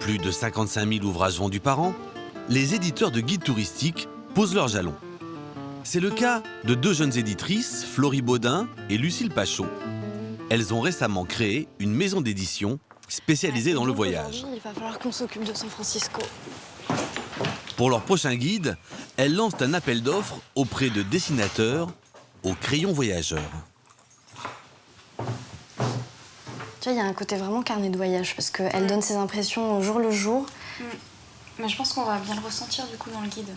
Plus de 55 000 ouvrages vendus par an, les éditeurs de guides touristiques posent leurs jalons. C'est le cas de deux jeunes éditrices, Florie Baudin et Lucille Pachot. Elles ont récemment créé une maison d'édition spécialisée dans le voyage. Il va falloir qu'on s'occupe de San Francisco. Pour leur prochain guide, elles lancent un appel d'offres auprès de dessinateurs au crayon voyageur. Tu vois, il y a un côté vraiment carnet de voyage parce qu'elle donne ses impressions au jour le jour. Mais je pense qu'on va bien le ressentir du coup dans le guide.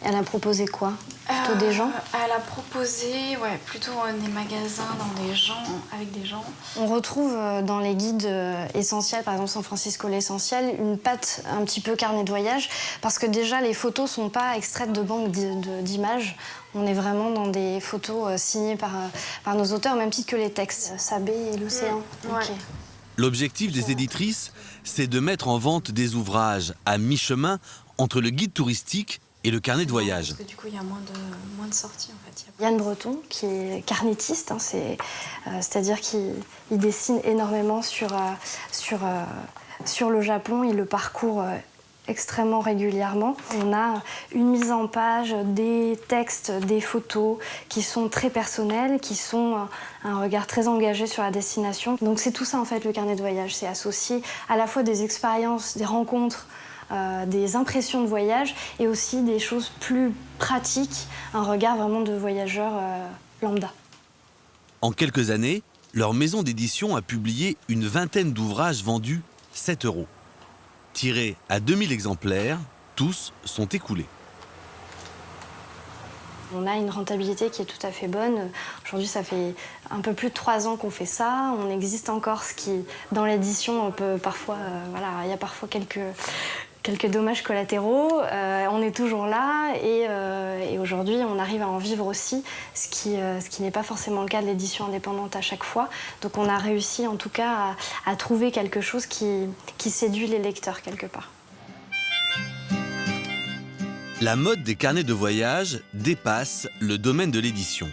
Elle a proposé quoi? Plutôt des gens? Elle a proposé plutôt des magasins avec des gens. On retrouve dans les guides essentiels, par exemple San Francisco l'essentiel, une patte un petit peu carnet de voyage parce que déjà les photos sont pas extraites de banques d'images. On est vraiment dans des photos signées par nos auteurs, au même titre que les textes. Sabé et l'océan. Ouais. Ok. L'objectif des éditrices, c'est de mettre en vente des ouvrages à mi-chemin entre le guide touristique et le carnet de voyage. Parce que du coup, il y a moins de sorties en fait. Yann Breton, qui est carnétiste, c'est-à-dire qu'il dessine énormément sur le Japon, il le parcourt extrêmement régulièrement. On a une mise en page, des textes, des photos qui sont très personnels, qui sont un regard très engagé sur la destination. Donc c'est tout ça en fait le carnet de voyage, c'est associer à la fois des expériences, des rencontres, des impressions de voyage et aussi des choses plus pratiques, un regard vraiment de voyageur lambda. En quelques années, leur maison d'édition a publié une vingtaine d'ouvrages vendus 7 €. Tirés à 2000 exemplaires, tous sont écoulés. On a une rentabilité qui est tout à fait bonne. Aujourd'hui, ça fait un peu plus de 3 ans qu'on fait ça. On existe encore, ce qui, dans l'édition, on peut parfois, il y a parfois quelques dommages collatéraux. On est toujours là et aujourd'hui, on arrive à en vivre aussi, ce qui n'est pas forcément le cas de l'édition indépendante à chaque fois. Donc on a réussi en tout cas à trouver quelque chose qui séduit les lecteurs quelque part. La mode des carnets de voyage dépasse le domaine de l'édition.